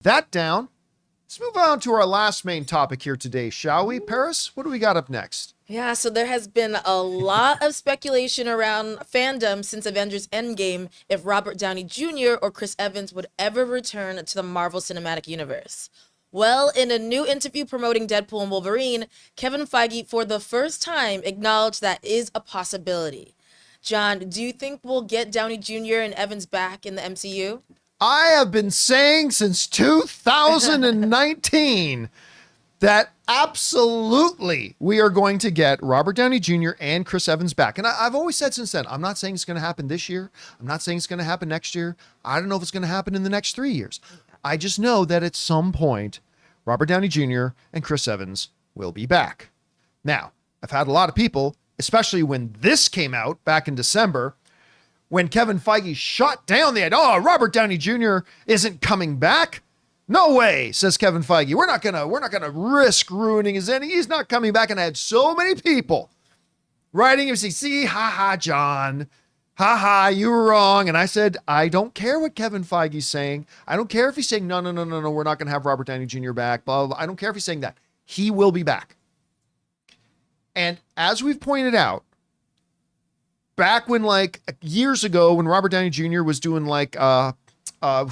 That down. Let's move on to our last main topic here today, shall we, Paris? What do we got up next? Yeah, so there has been a lot of speculation around fandom since Avengers Endgame if Robert Downey Jr. or Chris Evans would ever return to the Marvel Cinematic Universe. Well, in a new interview promoting Deadpool and Wolverine, Kevin Feige, for the first time, acknowledged that is a possibility. John, do you think we'll get Downey Jr. and Evans back in the MCU? I have been saying since 2019 that absolutely we are going to get Robert Downey Jr. and Chris Evans back. And I've always said since then, I'm not saying it's going to happen this year. I'm not saying it's going to happen next year. I don't know if it's going to happen in the next 3 years. I just know that at some point, Robert Downey Jr. and Chris Evans will be back. Now, I've had a lot of people, especially when this came out back in December, when Kevin Feige shot down the idea, oh, Robert Downey Jr. isn't coming back. No way, says Kevin Feige. We're not gonna risk ruining his ending. He's not coming back. And I had so many people writing and saying, see, haha, John. Haha, you were wrong. And I said, I don't care what Kevin Feige's saying. I don't care if he's saying, no, we're not gonna have Robert Downey Jr. back, blah, blah, blah. I don't care if he's saying that. He will be back. And as we've pointed out, back when like years ago when Robert Downey Jr. was doing like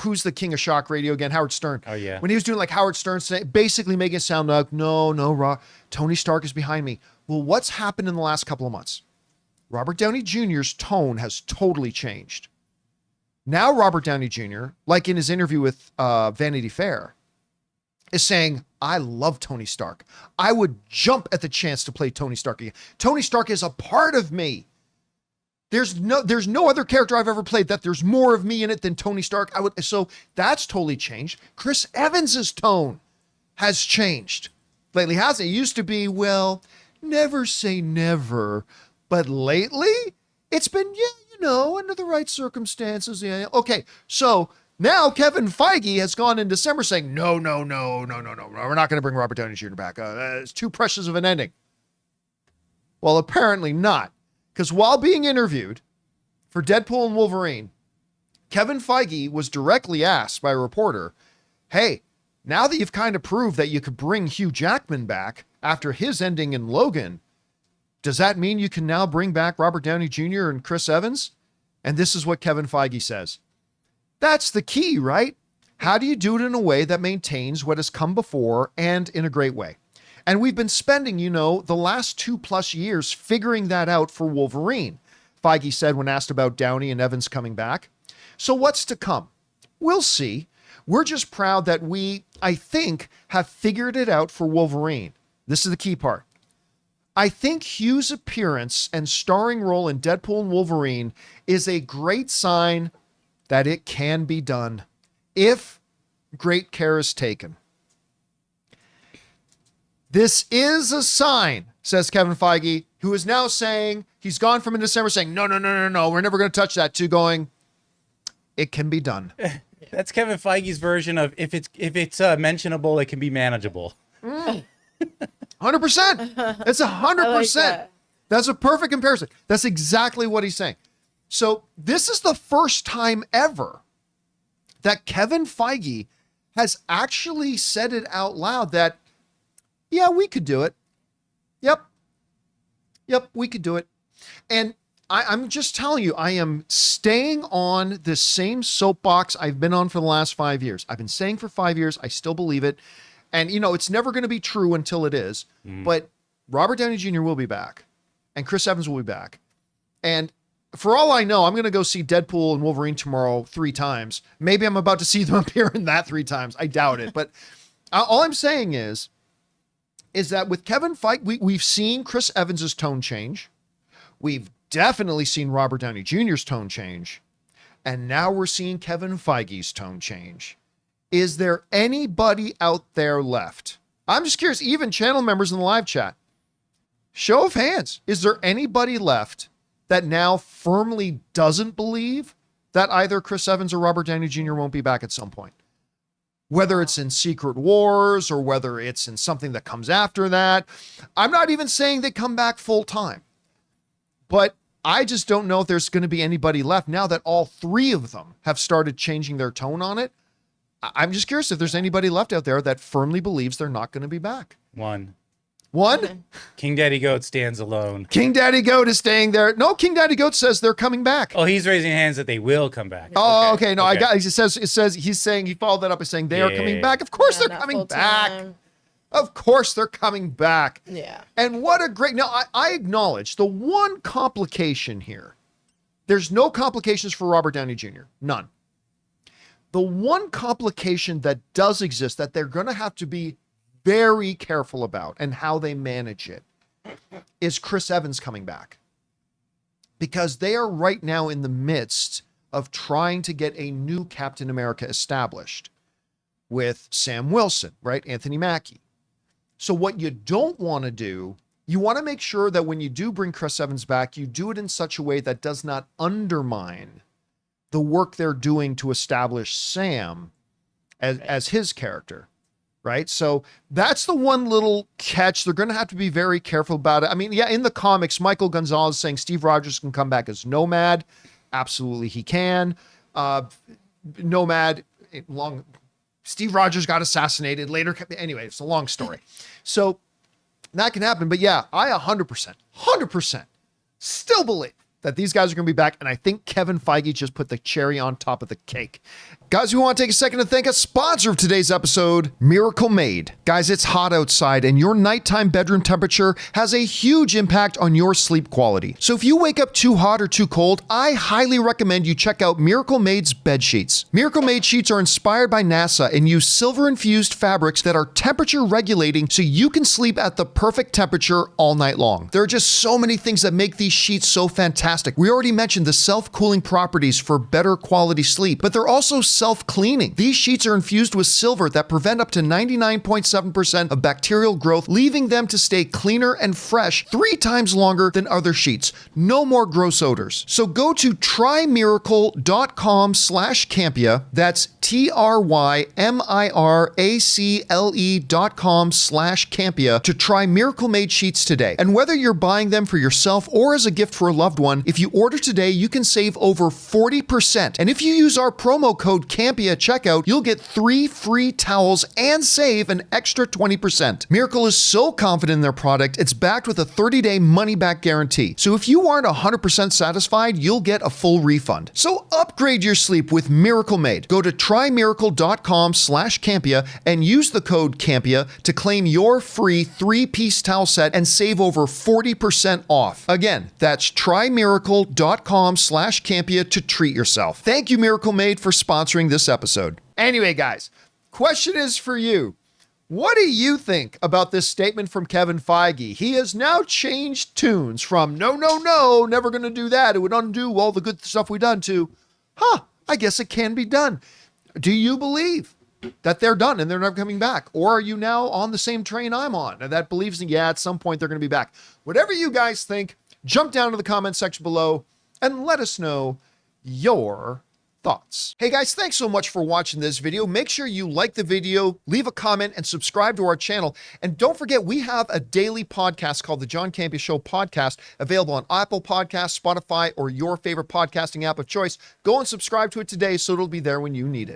who's the king of shock radio again? Howard Stern. Oh yeah. When he was doing like Howard Stern, basically making it sound like, no, Tony Stark is behind me. Well, what's happened in the last couple of months? Robert Downey Jr.'s tone has totally changed. Now Robert Downey Jr., like in his interview with Vanity Fair, is saying, I love Tony Stark. I would jump at the chance to play Tony Stark again. Tony Stark is a part of me. There's no other character I've ever played that there's more of me in it than Tony Stark. So that's totally changed. Chris Evans's tone has changed lately, hasn't it? It used to be, well, never say never, but lately it's been, under the right circumstances. Yeah. Okay. So now Kevin Feige has gone in December saying, no, we're not going to bring Robert Downey Jr. back. It's too precious of an ending. Well, apparently not. Because while being interviewed for Deadpool and Wolverine, Kevin Feige was directly asked by a reporter, hey, now that you've kind of proved that you could bring Hugh Jackman back after his ending in Logan, does that mean you can now bring back Robert Downey Jr. and Chris Evans? And this is what Kevin Feige says. That's the key, right? How do you do it in a way that maintains what has come before and in a great way? And we've been spending, the last 2+ years figuring that out for Wolverine, Feige said when asked about Downey and Evans coming back. So what's to come? We'll see. We're just proud that we, I think, have figured it out for Wolverine. This is the key part. I think Hugh's appearance and starring role in Deadpool and Wolverine is a great sign that it can be done if great care is taken. This is a sign, says Kevin Feige, who is now saying, he's gone from in December saying, no, we're never going to touch that, to going, it can be done. That's Kevin Feige's version of if it's mentionable, it can be manageable. 100%. It's 100%. Like That's a perfect comparison. That's exactly what he's saying. So this is the first time ever that Kevin Feige has actually said it out loud that, yeah, we could do it. Yep, we could do it. And I'm just telling you, I am staying on the same soapbox I've been on for the last 5 years. I've been saying for 5 years, I still believe it. And, it's never going to be true until it is. But Robert Downey Jr. will be back. And Chris Evans will be back. And for all I know, I'm going to go see Deadpool and Wolverine tomorrow 3 times. Maybe I'm about to see them appear in that 3 times. I doubt it. But all I'm saying is that with Kevin Feige, we've seen Chris Evans's tone change. We've definitely seen Robert Downey Jr.'s tone change. And now we're seeing Kevin Feige's tone change. Is there anybody out there left? I'm just curious, even channel members in the live chat. Show of hands. Is there anybody left that now firmly doesn't believe that either Chris Evans or Robert Downey Jr. won't be back at some point? Whether it's in Secret Wars or whether it's in something that comes after that. I'm not even saying they come back full time. But I just don't know if there's going to be anybody left now that all 3 of them have started changing their tone on it. I'm just curious if there's anybody left out there that firmly believes they're not going to be back. One. King Daddy Goat stands alone. King Daddy Goat is staying there. No, King Daddy Goat says they're coming back. Oh, he's raising hands that they will come back. Oh, okay. No, I got. It says he's saying he followed that up by saying they are coming back. Of course they're coming back. Of course they're coming back. Yeah. And what a great. Now I acknowledge the one complication here. There's no complications for Robert Downey Jr. None. The one complication that does exist that they're going to have to be very careful about and how they manage it is Chris Evans coming back, because they are right now in the midst of trying to get a new Captain America established with Sam Wilson, right? Anthony Mackie. So what you don't want to do, you want to make sure that when you do bring Chris Evans back, you do it in such a way that does not undermine the work they're doing to establish Sam as his character. Right. So that's the one little catch. They're going to have to be very careful about it. I mean, yeah, in the comics, Michael Gonzalez saying Steve Rogers can come back as Nomad. Absolutely, he can. Nomad, Steve Rogers got assassinated later. Anyway, it's a long story. So that can happen. But yeah, I 100% still believe that these guys are going to be back. And I think Kevin Feige just put the cherry on top of the cake. Guys, we want to take a second to thank a sponsor of today's episode, Miracle Made. Guys, it's hot outside and your nighttime bedroom temperature has a huge impact on your sleep quality. So if you wake up too hot or too cold, I highly recommend you check out Miracle Made's bed sheets. Miracle Made sheets are inspired by NASA and use silver-infused fabrics that are temperature regulating so you can sleep at the perfect temperature all night long. There are just so many things that make these sheets so fantastic. We already mentioned the self-cooling properties for better quality sleep, but they're also self-cleaning. These sheets are infused with silver that prevent up to 99.7% of bacterial growth, leaving them to stay cleaner and fresh 3 times longer than other sheets. No more gross odors. So go to trymiracle.com/Campea. That's TRYMIRACLE.com/Campea to try Miracle Made sheets today. And whether you're buying them for yourself or as a gift for a loved one, if you order today, you can save over 40%. And if you use our promo code Campea at checkout, you'll get 3 free towels and save an extra 20%. Miracle is so confident in their product, it's backed with a 30-day money-back guarantee. So if you aren't 100% satisfied, you'll get a full refund. So upgrade your sleep with Miracle Made. Go to trymiracle.com/Campea and use the code Campea to claim your free 3-piece towel set and save over 40% off. Again, that's trymiracle.com/Campea to treat yourself. Thank you, Miracle Made, for sponsoring this episode. Anyway, guys, question is for you. What do you think about this statement from Kevin Feige? He has now changed tunes from no, never going to do that. It would undo all the good stuff we've done to, I guess it can be done. Do you believe that they're done and they're never coming back? Or are you now on the same train I'm on and that believes that, at some point they're going to be back? Whatever you guys think, jump down to the comment section below and let us know your thoughts. Hey guys, thanks so much for watching this video. Make sure you like the video, leave a comment, and subscribe to our channel. And don't forget, we have a daily podcast called the John Campea Show podcast, available on Apple Podcasts, Spotify, or your favorite podcasting app of choice. Go and subscribe to it today so it'll be there when you need it.